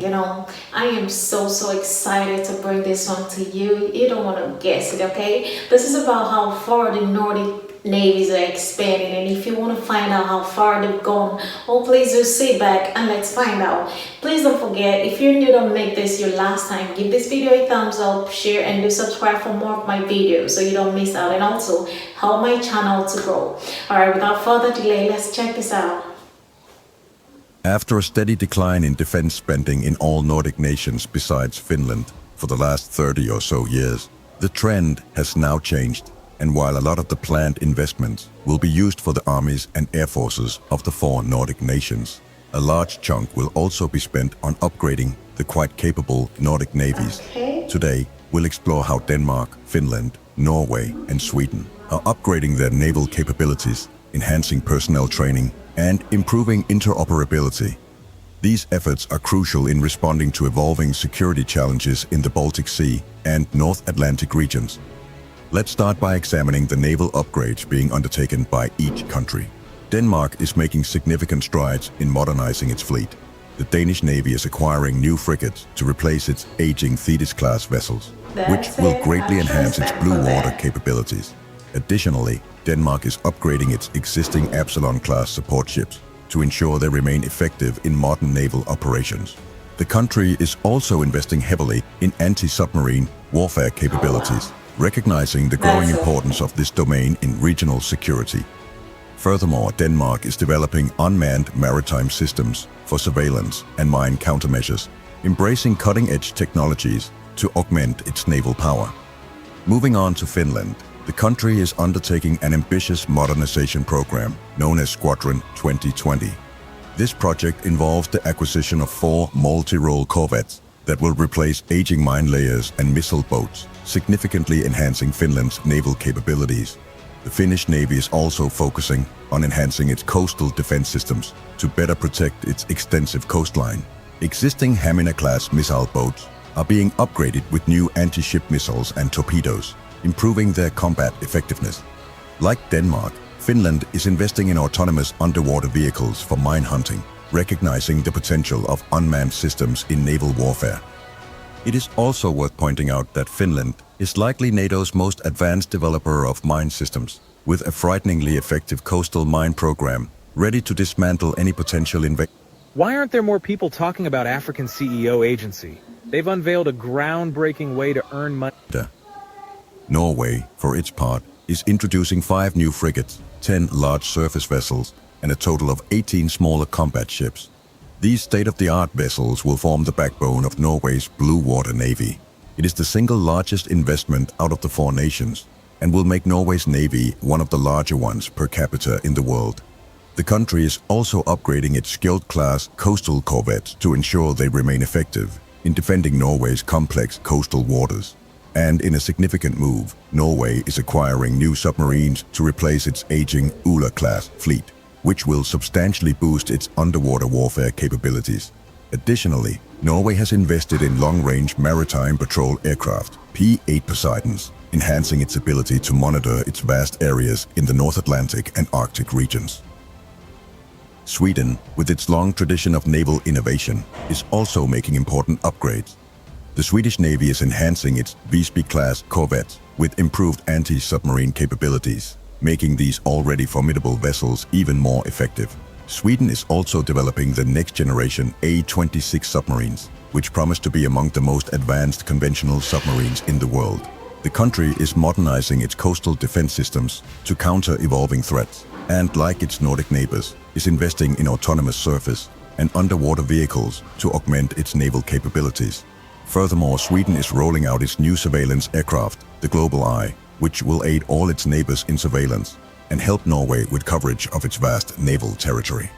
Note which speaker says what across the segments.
Speaker 1: man, I am so excited to bring this one to you. You don't want to guess it, okay? This is about how far the Nordic navies are expanding, and if you want to find out how far they've gone, oh please do sit back and let's find out. Please don't forget, if you're new to make this your last time, give this video a thumbs up, share, and do subscribe for more of my videos so you don't miss out, and also help my channel to grow. Alright, without further delay, let's check this out.
Speaker 2: After a steady decline in defense spending in all Nordic nations besides Finland for the last 30 or so years, the trend has now changed. And while a lot of the planned investments will be used for the armies and air forces of the 4 Nordic nations, a large chunk will also be spent on upgrading the quite capable Nordic navies. Today, we'll explore how Denmark, Finland, Norway, and Sweden are upgrading their naval capabilities, enhancing personnel training, and improving interoperability. These efforts are crucial in responding to evolving security challenges in the Baltic Sea and North Atlantic regions. Let's start by examining the naval upgrades being undertaken by each country. Denmark is making significant strides in modernizing its fleet. The Danish Navy is acquiring new frigates to replace its aging Thetis-class vessels, which will greatly enhance its blue water capabilities. Additionally, Denmark is upgrading its existing Absalon-class support ships to ensure they remain effective in modern naval operations. The country is also investing heavily in anti-submarine warfare capabilities, recognizing the growing importance of this domain in regional security. Furthermore, Denmark is developing unmanned maritime systems for surveillance and mine countermeasures, embracing cutting-edge technologies to augment its naval power. Moving on to Finland, the country is undertaking an ambitious modernization program known as Squadron 2020. This project involves the acquisition of 4 multi-role corvettes that will replace aging mine layers and missile boats, significantly enhancing Finland's naval capabilities. The Finnish Navy is also focusing on enhancing its coastal defense systems to better protect its extensive coastline. Existing Hamina-class missile boats are being upgraded with new anti-ship missiles and torpedoes, improving their combat effectiveness. Like Denmark, Finland is investing in autonomous underwater vehicles for mine hunting, recognizing the potential of unmanned systems in naval warfare. It is also worth pointing out that Finland is likely NATO's most advanced developer of mine systems, with a frighteningly effective coastal mine program ready to dismantle any potential invasion.
Speaker 3: Why aren't there more people talking about African CEO Agency? They've unveiled a groundbreaking way to earn money.
Speaker 2: Norway, for its part, is introducing 5 new frigates, 10 large surface vessels, and a total of 18 smaller combat ships. These state-of-the-art vessels will form the backbone of Norway's Blue Water Navy. It is the single largest investment out of the 4 nations and will make Norway's navy one of the larger ones per capita in the world. The country is also upgrading its skilled-class coastal corvettes to ensure they remain effective in defending Norway's complex coastal waters. And in a significant move, Norway is acquiring new submarines to replace its aging Ula-class fleet, which will substantially boost its underwater warfare capabilities. Additionally, Norway has invested in long-range maritime patrol aircraft, P-8 Poseidons, enhancing its ability to monitor its vast areas in the North Atlantic and Arctic regions. Sweden, with its long tradition of naval innovation, is also making important upgrades. The Swedish Navy is enhancing its Visby-class corvettes with improved anti-submarine capabilities, making these already formidable vessels even more effective. Sweden is also developing the next-generation A-26 submarines, which promise to be among the most advanced conventional submarines in the world. The country is modernizing its coastal defense systems to counter evolving threats, and like its Nordic neighbors, is investing in autonomous surface and underwater vehicles to augment its naval capabilities. Furthermore, Sweden is rolling out its new surveillance aircraft, the Global Eye, which will aid all its neighbors in surveillance and help Norway with coverage of its vast naval territory.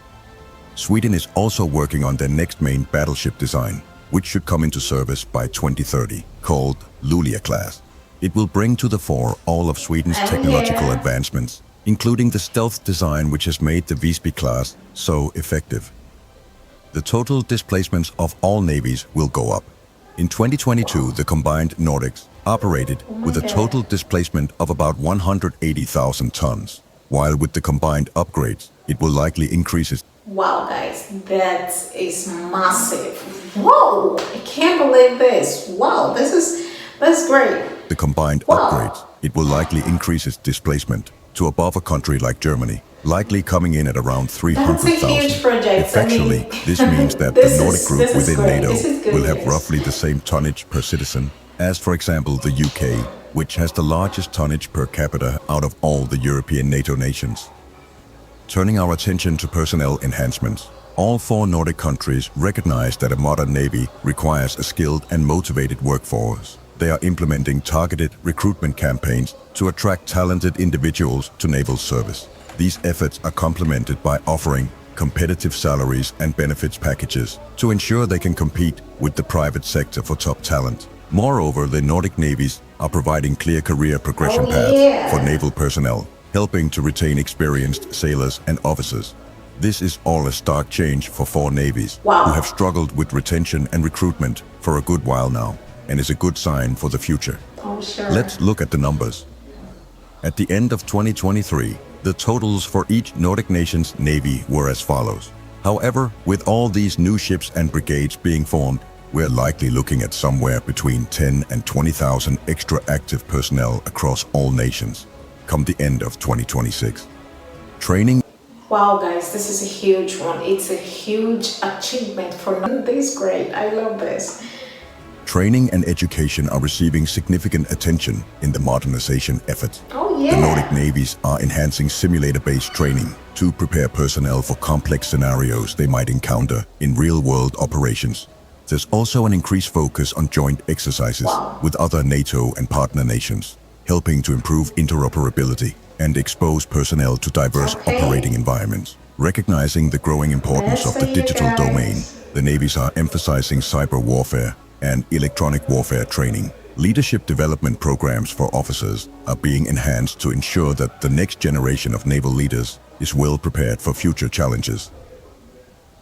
Speaker 2: Sweden is also working on their next main battleship design, which should come into service by 2030, called Luleå-class. It will bring to the fore all of Sweden's technological advancements, including the stealth design which has made the Visby-class so effective. The total displacements of all navies will go up. In 2022, the combined Nordics operated with a total displacement of about 180,000 tons, while with the combined upgrades, it will likely increase it
Speaker 1: Wow, guys, that is massive. Whoa, I can't believe this. Wow, that's great.
Speaker 2: The combined
Speaker 1: Wow.
Speaker 2: upgrades, it will likely increase its displacement to above a country like Germany, likely coming in at around
Speaker 1: That's a huge
Speaker 2: 300,000.
Speaker 1: project.
Speaker 2: Effectually, this means that
Speaker 1: this
Speaker 2: the Nordic
Speaker 1: is-
Speaker 2: group
Speaker 1: this is
Speaker 2: within
Speaker 1: great.
Speaker 2: NATO
Speaker 1: This is good
Speaker 2: will have
Speaker 1: news.
Speaker 2: roughly the same tonnage per citizen as, for example, the UK, which has the largest tonnage per capita out of all the European NATO nations. Turning our attention to personnel enhancements, all 4 Nordic countries recognize that a modern navy requires a skilled and motivated workforce. They are implementing targeted recruitment campaigns to attract talented individuals to naval service. These efforts are complemented by offering competitive salaries and benefits packages to ensure they can compete with the private sector for top talent. Moreover, the Nordic navies are providing clear career progression paths for naval personnel, helping to retain experienced sailors and officers. This is all a stark change for 4 navies who have struggled with retention and recruitment for a good while now, and is a good sign for the future.
Speaker 1: Oh, sure.
Speaker 2: Let's look at the numbers. At the end of 2023, the totals for each Nordic nation's navy were as follows. However, with all these new ships and brigades being formed, we're likely looking at somewhere between 10 and 20,000 extra active personnel across all nations come the end of 2026. Training.
Speaker 1: Wow, guys, this is a huge one. It's a huge achievement for this. Great. I love this.
Speaker 2: Training and education are receiving significant attention in the modernization effort.
Speaker 1: Oh, yeah.
Speaker 2: The Nordic navies are enhancing simulator-based training to prepare personnel for complex scenarios they might encounter in real-world operations. There's also an increased focus on joint exercises with other NATO and partner nations, helping to improve interoperability and expose personnel to diverse operating environments. Recognizing the growing importance of the digital domain, the navies are emphasizing cyber warfare and electronic warfare training. Leadership development programs for officers are being enhanced to ensure that the next generation of naval leaders is well prepared for future challenges.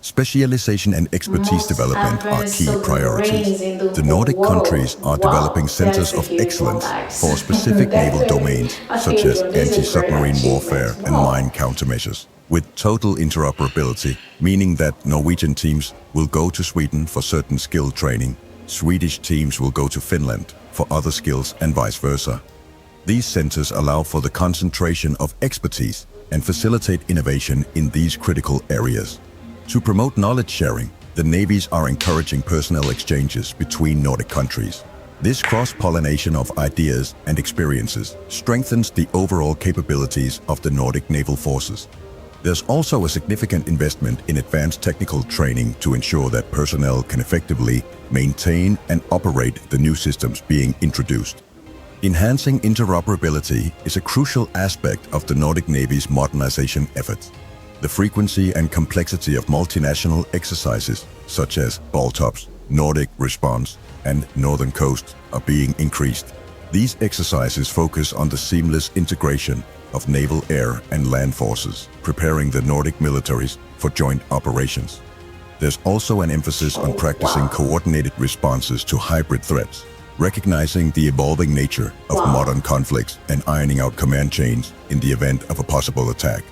Speaker 2: Specialization and expertise development are key priorities. The Nordic countries are developing centers of excellence for specific naval domains, such as anti-submarine warfare and mine countermeasures, with total interoperability, meaning that Norwegian teams will go to Sweden for certain skill training, Swedish teams will go to Finland for other skills, and vice versa. These centers allow for the concentration of expertise and facilitate innovation in these critical areas. To promote knowledge sharing, the navies are encouraging personnel exchanges between Nordic countries. This cross-pollination of ideas and experiences strengthens the overall capabilities of the Nordic naval forces. There's also a significant investment in advanced technical training to ensure that personnel can effectively maintain and operate the new systems being introduced. Enhancing interoperability is a crucial aspect of the Nordic Navy's modernization efforts. The frequency and complexity of multinational exercises, such as BALTOPS, Nordic Response, and Northern Coast, are being increased. These exercises focus on the seamless integration of naval, air, and land forces, preparing the Nordic militaries for joint operations. There's also an emphasis on practicing coordinated responses to hybrid threats, recognizing the evolving nature of modern conflicts and ironing out command chains in the event of a possible attack.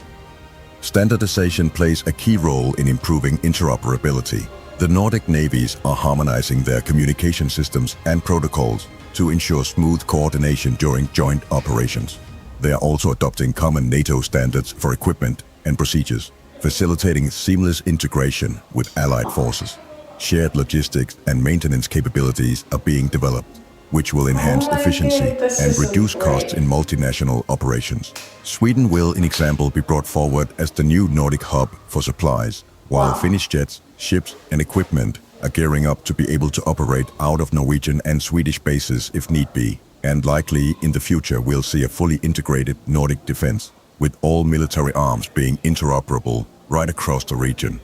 Speaker 2: Standardization plays a key role in improving interoperability. The Nordic navies are harmonizing their communication systems and protocols to ensure smooth coordination during joint operations. They are also adopting common NATO standards for equipment and procedures, facilitating seamless integration with allied forces. Shared logistics and maintenance capabilities are being developed, which will enhance efficiency and reduce costs in multinational operations. Sweden will, in example, be brought forward as the new Nordic hub for supplies, while Finnish jets, ships, and equipment are gearing up to be able to operate out of Norwegian and Swedish bases if need be. And likely in the future we'll see a fully integrated Nordic defense, with all military arms being interoperable right across the region.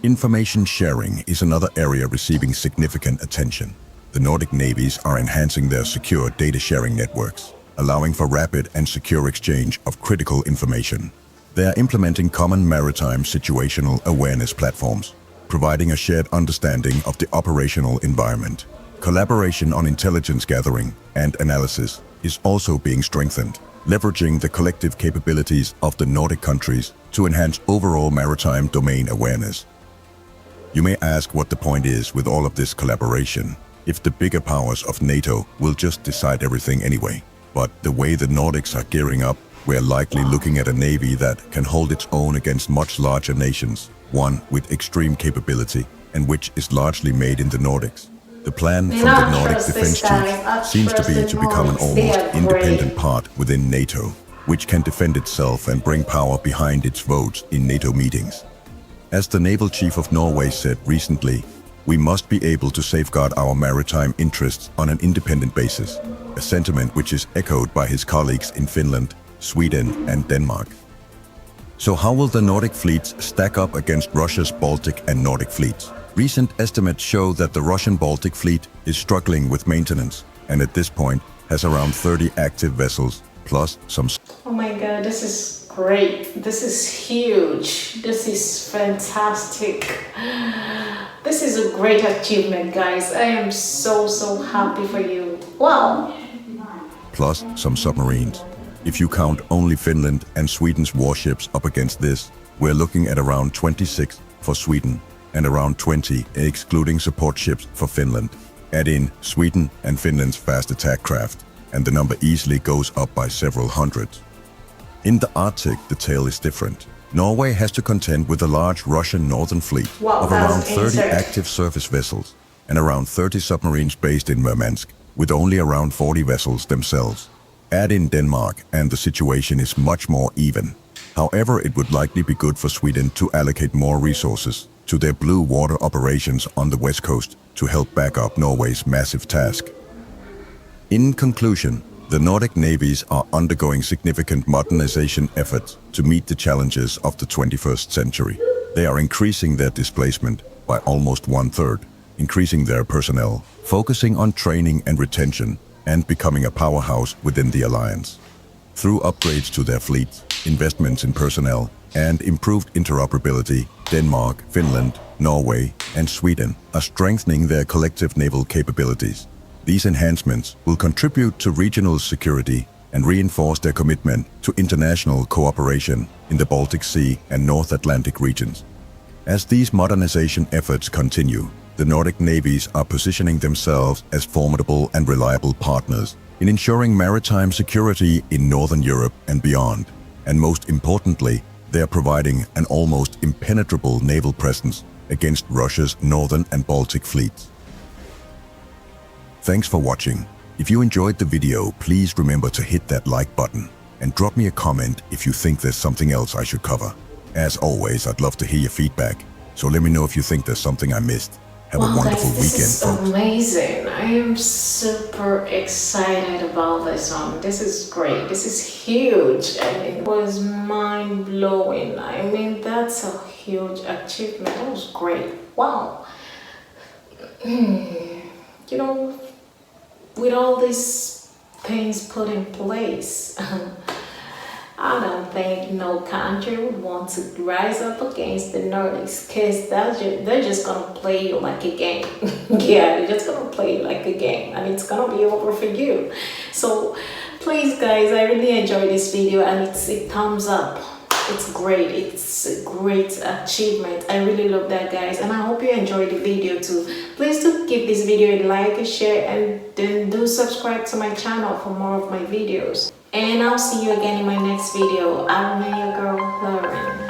Speaker 2: Information sharing is another area receiving significant attention. The Nordic navies are enhancing their secure data sharing networks, allowing for rapid and secure exchange of critical information. They are implementing common maritime situational awareness platforms, providing a shared understanding of the operational environment. Collaboration on intelligence gathering and analysis is also being strengthened, leveraging the collective capabilities of the Nordic countries to enhance overall maritime domain awareness. You may ask what the point is with all of this collaboration, if the bigger powers of NATO will just decide everything anyway. But the way the Nordics are gearing up, we're likely looking at a navy that can hold its own against much larger nations, one with extreme capability and which is largely made in the Nordics. The plan from the Nordic defense chiefs seems to be to become an almost independent part within NATO, which can defend itself and bring power behind its votes in NATO meetings. As the naval chief of Norway said recently, we must be able to safeguard our maritime interests on an independent basis, a sentiment which is echoed by his colleagues in Finland, Sweden and Denmark. So how will the Nordic fleets stack up against Russia's Baltic and Nordic fleets? Recent estimates show that the Russian Baltic fleet is struggling with maintenance and at this point has around 30 active vessels plus some...
Speaker 1: Oh my god, this is great. This is huge. This is fantastic. This is a great achievement, guys. I am so happy for you. Wow.
Speaker 2: Plus some submarines. If you count only Finland and Sweden's warships up against this, we're looking at around 26 for Sweden and around 20 excluding support ships for Finland. Add in Sweden and Finland's fast attack craft, and the number easily goes up by several hundreds. In the Arctic, the tale is different. Norway has to contend with a large Russian northern fleet of around 30 active surface vessels and around 30 submarines based in Murmansk, with only around 40 vessels themselves. Add in Denmark and the situation is much more even. However, it would likely be good for Sweden to allocate more resources to their blue water operations on the west coast to help back up Norway's massive task. In conclusion, the Nordic navies are undergoing significant modernization efforts to meet the challenges of the 21st century. They are increasing their displacement by almost 1/3, increasing their personnel, focusing on training and retention, and becoming a powerhouse within the alliance. Through upgrades to their fleets, investments in personnel, and improved interoperability, Denmark, Finland, Norway, and Sweden are strengthening their collective naval capabilities. These enhancements will contribute to regional security and reinforce their commitment to international cooperation in the Baltic Sea and North Atlantic regions. As these modernization efforts continue, the Nordic navies are positioning themselves as formidable and reliable partners in ensuring maritime security in Northern Europe and beyond. And most importantly, they are providing an almost impenetrable naval presence against Russia's Northern and Baltic fleets. Thanks for watching. If you enjoyed the video, please remember to hit that like button and drop me a comment if you think there's something else I should cover. As always, I'd love to hear your feedback, so let me know if you think there's something I missed. Have a wonderful weekend,
Speaker 1: This is
Speaker 2: folks.
Speaker 1: amazing. I am super excited about this one. This is great. This is huge. And it was mind-blowing. I mean, that's a huge achievement. That was great. Wow. You know, with all these things put in place, I don't think no country would want to rise up against the Nordics, because they're just gonna play you like a game. Yeah, they're just gonna play you like a game, and it's gonna be over for you. So please, guys, I really enjoyed this video, and it's a thumbs up. It's great. It's a great achievement. I really love that, guys, and I hope you enjoyed the video too. Please do give this video a like, a share, and then do subscribe to my channel for more of my videos. And I'll see you again in my next video. I'm your girl, Loren.